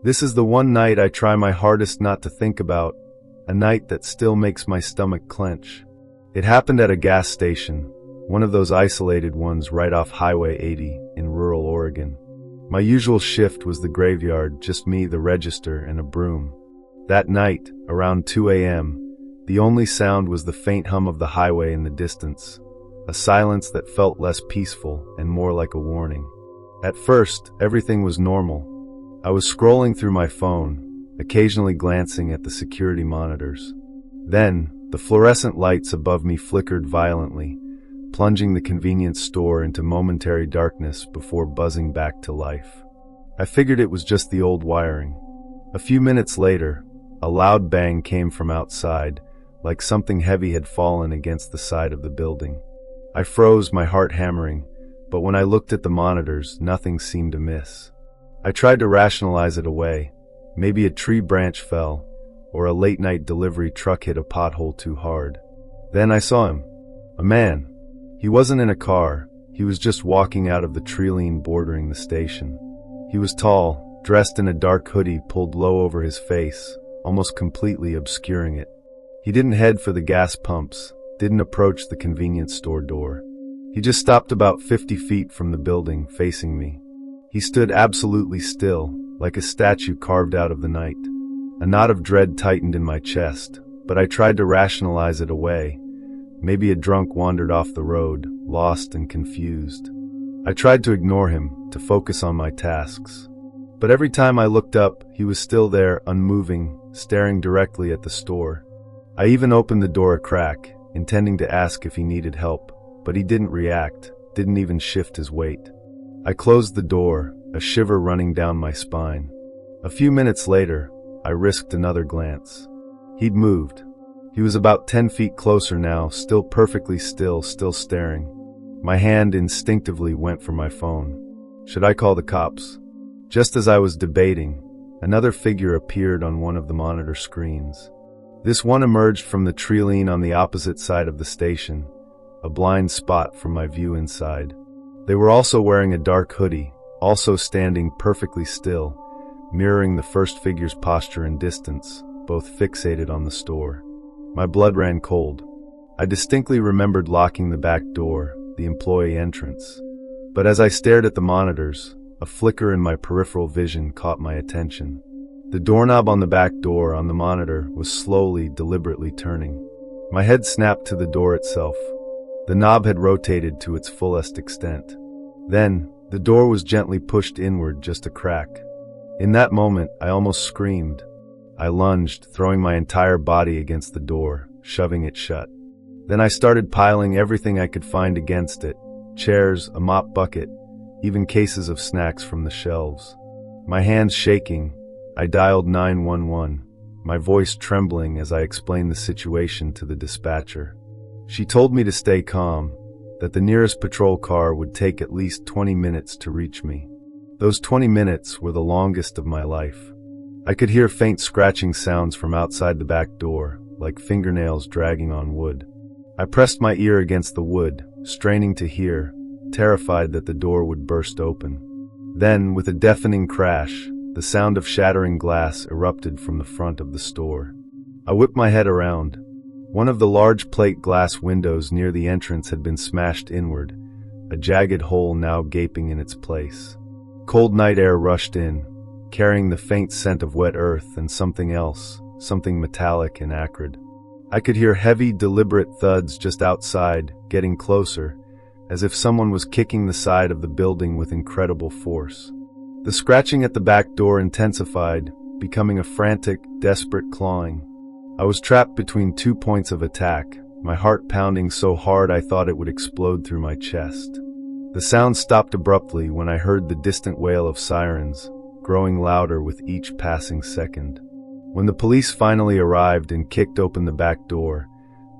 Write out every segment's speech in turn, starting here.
This is the one night I try my hardest not to think about, a night that still makes my stomach clench. It happened at a gas station, one of those isolated ones right off Highway 80 in rural Oregon. My usual shift was the graveyard, just me, the register, and a broom. That night, around 2 a.m., the only sound was the faint hum of the highway in the distance, a silence that felt less peaceful and more like a warning. At first, everything was normal. I was scrolling through my phone, occasionally glancing at the security monitors. Then, the fluorescent lights above me flickered violently, plunging the convenience store into momentary darkness before buzzing back to life. I figured it was just the old wiring. A few minutes later, a loud bang came from outside, like something heavy had fallen against the side of the building. I froze, my heart hammering, but when I looked at the monitors, nothing seemed amiss. I tried to rationalize it away. Maybe a tree branch fell, or a late-night delivery truck hit a pothole too hard. Then I saw him. A man. He wasn't in a car. He was just walking out of the tree line bordering the station. He was tall, dressed in a dark hoodie pulled low over his face, almost completely obscuring it. He didn't head for the gas pumps, didn't approach the convenience store door. He just stopped about 50 feet from the building, facing me. He stood absolutely still, like a statue carved out of the night. A knot of dread tightened in my chest, but I tried to rationalize it away. Maybe a drunk wandered off the road, lost and confused. I tried to ignore him, to focus on my tasks. But every time I looked up, he was still there, unmoving, staring directly at the store. I even opened the door a crack, intending to ask if he needed help, but he didn't react, didn't even shift his weight. I closed the door, a shiver running down my spine. A few minutes later, I risked another glance. He'd moved. He was about 10 feet closer now, still perfectly still staring. My hand instinctively went for my phone. Should I call the cops? Just as I was debating, another figure appeared on one of the monitor screens. This one emerged from the tree line on the opposite side of the station, a blind spot from my view inside. They were also wearing a dark hoodie, also standing perfectly still, mirroring the first figure's posture and distance, both fixated on the store. My blood ran cold. I distinctly remembered locking the back door, the employee entrance. But as I stared at the monitors, a flicker in my peripheral vision caught my attention. The doorknob on the back door on the monitor was slowly, deliberately turning. My head snapped to the door itself. The knob had rotated to its fullest extent. Then, the door was gently pushed inward just a crack. In that moment, I almost screamed. I lunged, throwing my entire body against the door, shoving it shut. Then I started piling everything I could find against it. Chairs, a mop bucket, even cases of snacks from the shelves. My hands shaking, I dialed 911, my voice trembling as I explained the situation to the dispatcher. She told me to stay calm, that the nearest patrol car would take at least 20 minutes to reach me. Those 20 minutes were the longest of my life. I could hear faint scratching sounds from outside the back door, like fingernails dragging on wood. I pressed my ear against the wood, straining to hear, terrified that the door would burst open. Then, with a deafening crash, the sound of shattering glass erupted from the front of the store. I whipped my head around. One of the large plate glass windows near the entrance had been smashed inward, a jagged hole now gaping in its place. Cold night air rushed in, carrying the faint scent of wet earth and something else, something metallic and acrid. I could hear heavy, deliberate thuds just outside, getting closer, as if someone was kicking the side of the building with incredible force. The scratching at the back door intensified, becoming a frantic, desperate clawing. I was trapped between 2 points of attack, my heart pounding so hard I thought it would explode through my chest. The sound stopped abruptly when I heard the distant wail of sirens, growing louder with each passing second. When the police finally arrived and kicked open the back door,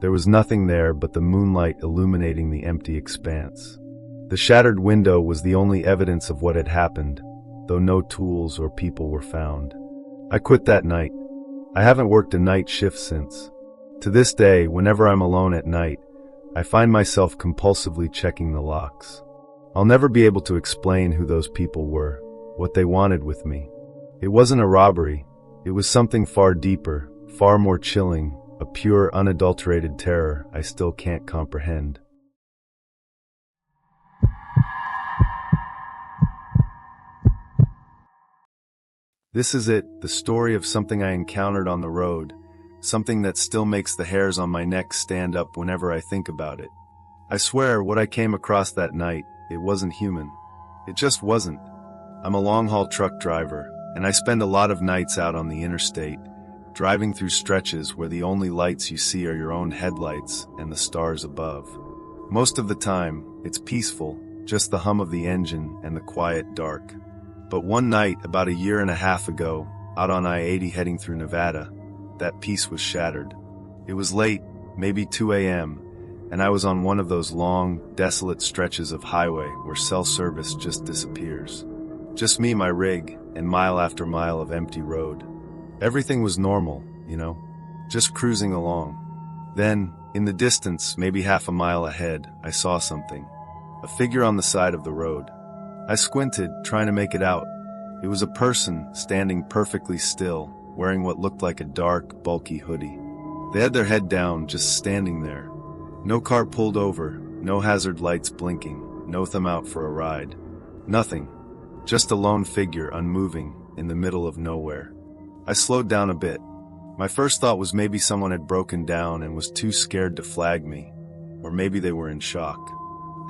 there was nothing there but the moonlight illuminating the empty expanse. The shattered window was the only evidence of what had happened, though no tools or people were found. I quit that night. I haven't worked a night shift since. To this day, whenever I'm alone at night, I find myself compulsively checking the locks. I'll never be able to explain who those people were, what they wanted with me. It wasn't a robbery. It was something far deeper, far more chilling, a pure, unadulterated terror I still can't comprehend. This is it, the story of something I encountered on the road, something that still makes the hairs on my neck stand up whenever I think about it. I swear, what I came across that night, it wasn't human. It just wasn't. I'm a long-haul truck driver, and I spend a lot of nights out on the interstate, driving through stretches where the only lights you see are your own headlights and the stars above. Most of the time, it's peaceful, just the hum of the engine and the quiet dark. But one night, about 1.5 years ago, out on I-80 heading through Nevada, that peace was shattered. It was late, maybe 2 a.m., and I was on one of those long, desolate stretches of highway where cell service just disappears. Just me, my rig, and mile after mile of empty road. Everything was normal, just cruising along. Then, in the distance, maybe half a mile ahead, I saw something. A figure on the side of the road. I squinted, trying to make it out. It was a person standing perfectly still, wearing what looked like a dark, bulky hoodie. They had their head down, just standing there. No car pulled over, no hazard lights blinking, no them out for a ride. Nothing. Just a lone figure, unmoving, in the middle of nowhere. I slowed down a bit. My first thought was maybe someone had broken down and was too scared to flag me, or maybe they were in shock.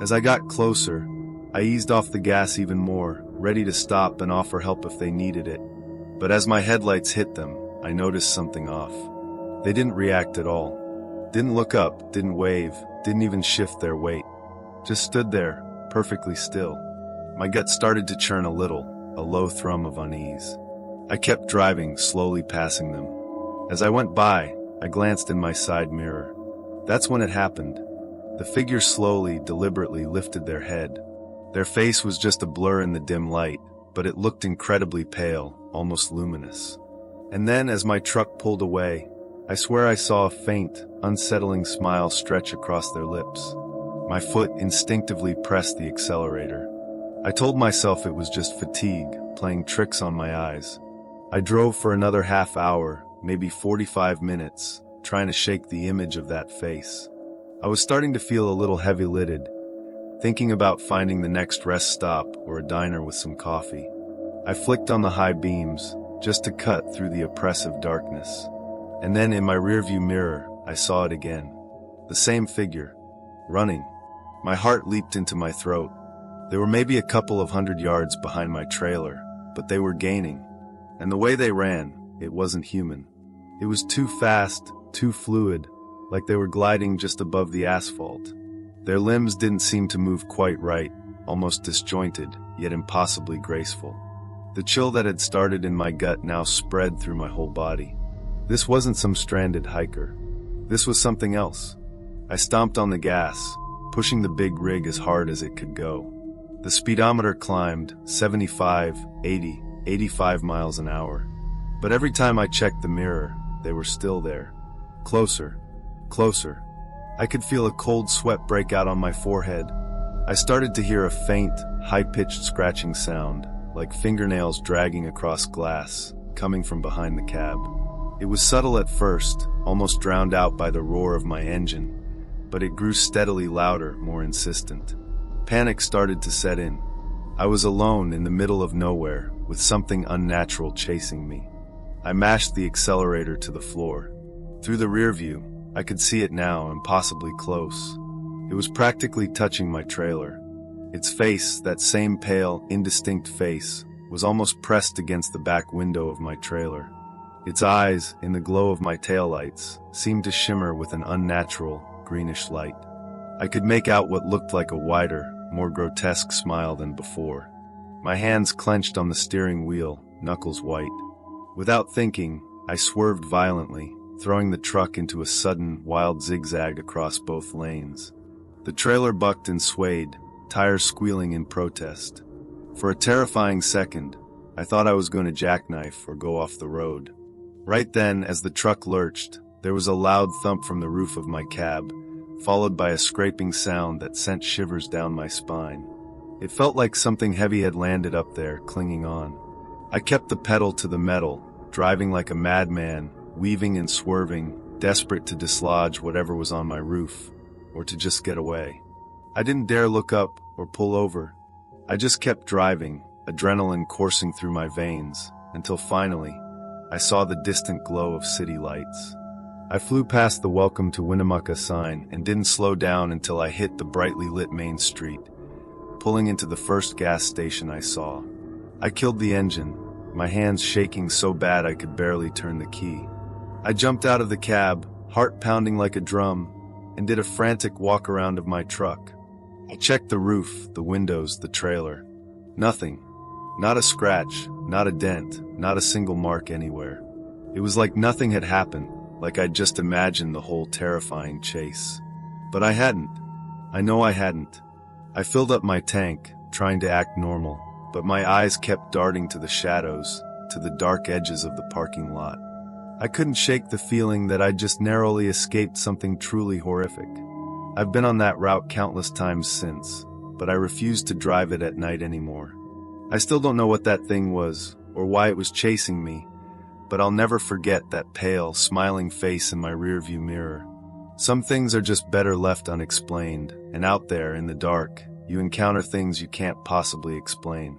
As I got closer, I eased off the gas even more, ready to stop and offer help if they needed it. But as my headlights hit them, I noticed something off. They didn't react at all. Didn't look up, didn't wave, didn't even shift their weight. Just stood there, perfectly still. My gut started to churn a little, a low thrum of unease. I kept driving, slowly passing them. As I went by, I glanced in my side mirror. That's when it happened. The figure slowly, deliberately lifted their head. Their face was just a blur in the dim light, but it looked incredibly pale, almost luminous. And then, as my truck pulled away, I swear I saw a faint, unsettling smile stretch across their lips. My foot instinctively pressed the accelerator. I told myself it was just fatigue, playing tricks on my eyes. I drove for another half hour, maybe 45 minutes, trying to shake the image of that face. I was starting to feel a little heavy-lidded, thinking about finding the next rest stop or a diner with some coffee. I flicked on the high beams, just to cut through the oppressive darkness. And then in my rearview mirror, I saw it again. The same figure, running. My heart leaped into my throat. They were maybe a couple of 100 yards behind my trailer, but they were gaining. And the way they ran, it wasn't human. It was too fast, too fluid, like they were gliding just above the asphalt. Their limbs didn't seem to move quite right, almost disjointed, yet impossibly graceful. The chill that had started in my gut now spread through my whole body. This wasn't some stranded hiker. This was something else. I stomped on the gas, pushing the big rig as hard as it could go. The speedometer climbed 75, 80, 85 miles an hour. But every time I checked the mirror, they were still there. Closer, closer. I could feel a cold sweat break out on my forehead. I started to hear a faint, high-pitched scratching sound, like fingernails dragging across glass, coming from behind the cab. It was subtle at first, almost drowned out by the roar of my engine, but it grew steadily louder, more insistent. Panic started to set in. I was alone in the middle of nowhere, with something unnatural chasing me. I mashed the accelerator to the floor. Through the rear view, I could see it now, impossibly close. It was practically touching my trailer. Its face, that same pale, indistinct face, was almost pressed against the back window of my trailer. Its eyes, in the glow of my taillights, seemed to shimmer with an unnatural, greenish light. I could make out what looked like a wider, more grotesque smile than before. My hands clenched on the steering wheel, knuckles white. Without thinking, I swerved violently, throwing the truck into a sudden, wild zigzag across both lanes. The trailer bucked and swayed, tires squealing in protest. For a terrifying second, I thought I was going to jackknife or go off the road. Right then, as the truck lurched, there was a loud thump from the roof of my cab, followed by a scraping sound that sent shivers down my spine. It felt like something heavy had landed up there, clinging on. I kept the pedal to the metal, driving like a madman, weaving and swerving, desperate to dislodge whatever was on my roof, or to just get away. I didn't dare look up or pull over. I just kept driving, adrenaline coursing through my veins, until finally, I saw the distant glow of city lights. I flew past the Welcome to Winnemucca sign and didn't slow down until I hit the brightly lit main street, pulling into the first gas station I saw. I killed the engine, my hands shaking so bad I could barely turn the key. I jumped out of the cab, heart pounding like a drum, and did a frantic walk around of my truck. I checked the roof, the windows, the trailer. Nothing. Not a scratch, not a dent, not a single mark anywhere. It was like nothing had happened, like I'd just imagined the whole terrifying chase. But I hadn't. I know I hadn't. I filled up my tank, trying to act normal, but my eyes kept darting to the shadows, to the dark edges of the parking lot. I couldn't shake the feeling that I'd just narrowly escaped something truly horrific. I've been on that route countless times since, but I refused to drive it at night anymore. I still don't know what that thing was, or why it was chasing me, but I'll never forget that pale, smiling face in my rearview mirror. Some things are just better left unexplained, and out there, in the dark, you encounter things you can't possibly explain.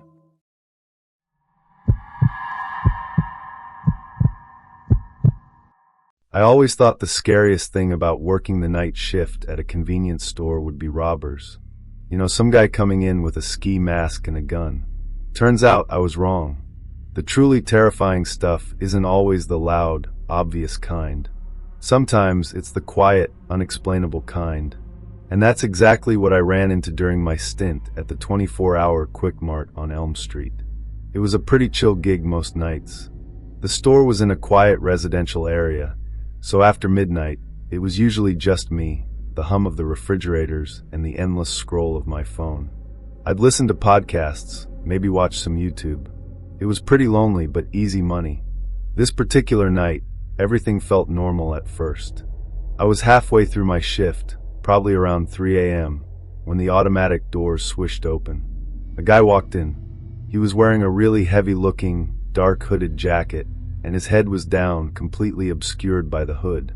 I always thought the scariest thing about working the night shift at a convenience store would be robbers. You know, some guy coming in with a ski mask and a gun. Turns out I was wrong. The truly terrifying stuff isn't always the loud, obvious kind. Sometimes it's the quiet, unexplainable kind. And that's exactly what I ran into during my stint at the 24-hour Quick Mart on Elm Street. It was a pretty chill gig most nights. The store was in a quiet residential area, so after midnight, it was usually just me, the hum of the refrigerators, and the endless scroll of my phone. I'd listen to podcasts, maybe watch some YouTube. It was pretty lonely, but easy money. This particular night, everything felt normal at first. I was halfway through my shift, probably around 3 a.m., when the automatic doors swished open. A guy walked in. He was wearing a really heavy-looking, dark hooded jacket, and his head was down, completely obscured by the hood.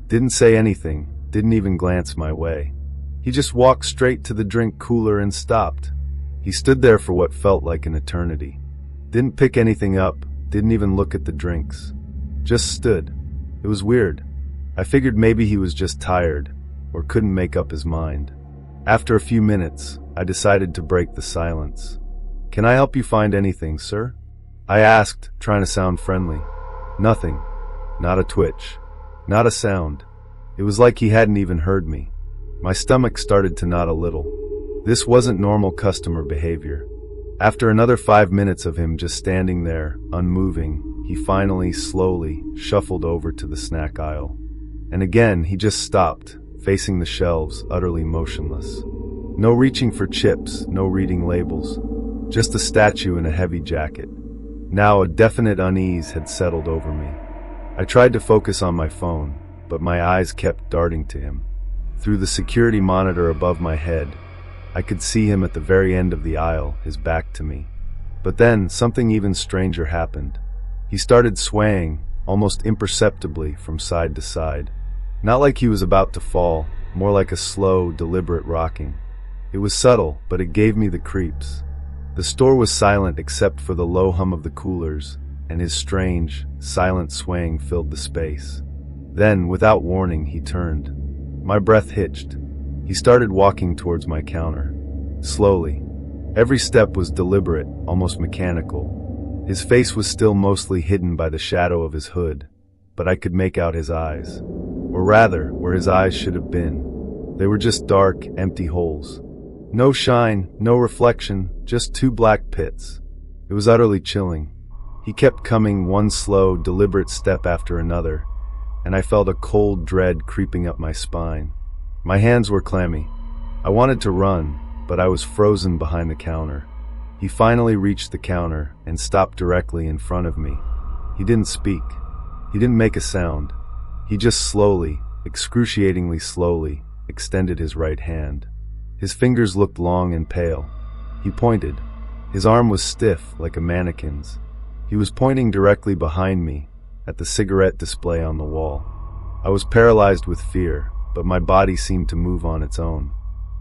Didn't say anything, didn't even glance my way. He just walked straight to the drink cooler and stopped. He stood there for what felt like an eternity. Didn't pick anything up, didn't even look at the drinks. Just stood. It was weird. I figured maybe he was just tired, or couldn't make up his mind. After a few minutes, I decided to break the silence. "Can I help you find anything, sir?" I asked, trying to sound friendly. Nothing. Not a twitch. Not a sound. It was like he hadn't even heard me. My stomach started to knot a little. This wasn't normal customer behavior. After another 5 minutes of him just standing there, unmoving, he finally, slowly, shuffled over to the snack aisle. And again, he just stopped, facing the shelves, utterly motionless. No reaching for chips, no reading labels. Just a statue in a heavy jacket. Now a definite unease had settled over me. I tried to focus on my phone, but my eyes kept darting to him. Through the security monitor above my head, I could see him at the very end of the aisle, his back to me. But then, something even stranger happened. He started swaying, almost imperceptibly, from side to side. Not like he was about to fall, more like a slow, deliberate rocking. It was subtle, but it gave me the creeps. The store was silent except for the low hum of the coolers, and his strange, silent swaying filled the space. Then, without warning, he turned. My breath hitched. He started walking towards my counter. Slowly. Every step was deliberate, almost mechanical. His face was still mostly hidden by the shadow of his hood, but I could make out his eyes. Or rather, where his eyes should have been. They were just dark, empty holes. No shine, no reflection, just two black pits. It was utterly chilling. He kept coming, one slow, deliberate step after another, and I felt a cold dread creeping up my spine. My hands were clammy. I wanted to run, but I was frozen behind the counter. He finally reached the counter and stopped directly in front of me. He didn't speak. He didn't make a sound. He just slowly, excruciatingly slowly, extended his right hand. His fingers looked long and pale. He pointed. His arm was stiff, like a mannequin's. He was pointing directly behind me, at the cigarette display on the wall. I was paralyzed with fear, but my body seemed to move on its own.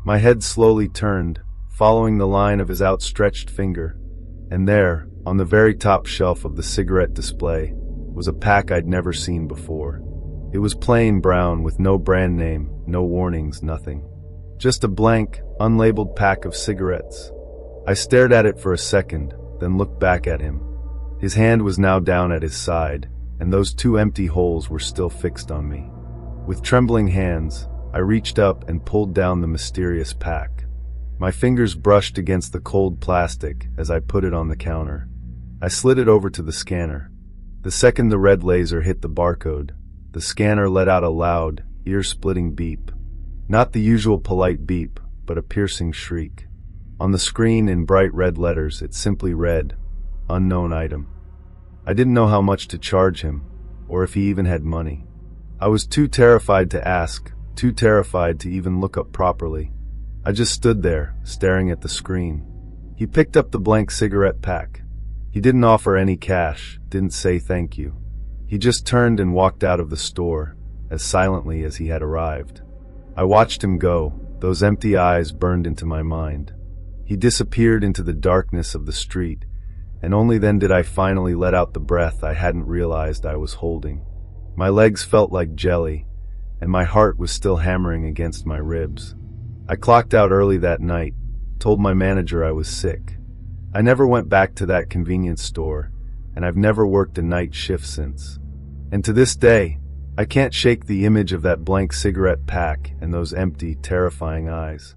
My head slowly turned, following the line of his outstretched finger, and there, on the very top shelf of the cigarette display, was a pack I'd never seen before. It was plain brown with no brand name, no warnings, nothing. Just a blank, unlabeled pack of cigarettes. I stared at it for a second, then looked back at him. His hand was now down at his side, and those two empty holes were still fixed on me. With trembling hands, I reached up and pulled down the mysterious pack. My fingers brushed against the cold plastic as I put it on the counter. I slid it over to the scanner. The second the red laser hit the barcode, the scanner let out a loud, ear-splitting beep. Not the usual polite beep, but a piercing shriek. On the screen in bright red letters, it simply read, "Unknown item." I didn't know how much to charge him, or if he even had money. I was too terrified to ask, too terrified to even look up properly. I just stood there, staring at the screen. He picked up the blank cigarette pack. He didn't offer any cash, didn't say thank you. He just turned and walked out of the store, as silently as he had arrived. I watched him go, those empty eyes burned into my mind. He disappeared into the darkness of the street, and only then did I finally let out the breath I hadn't realized I was holding. My legs felt like jelly, and my heart was still hammering against my ribs. I clocked out early that night, told my manager I was sick. I never went back to that convenience store, and I've never worked a night shift since. And to this day, I can't shake the image of that blank cigarette pack and those empty, terrifying eyes.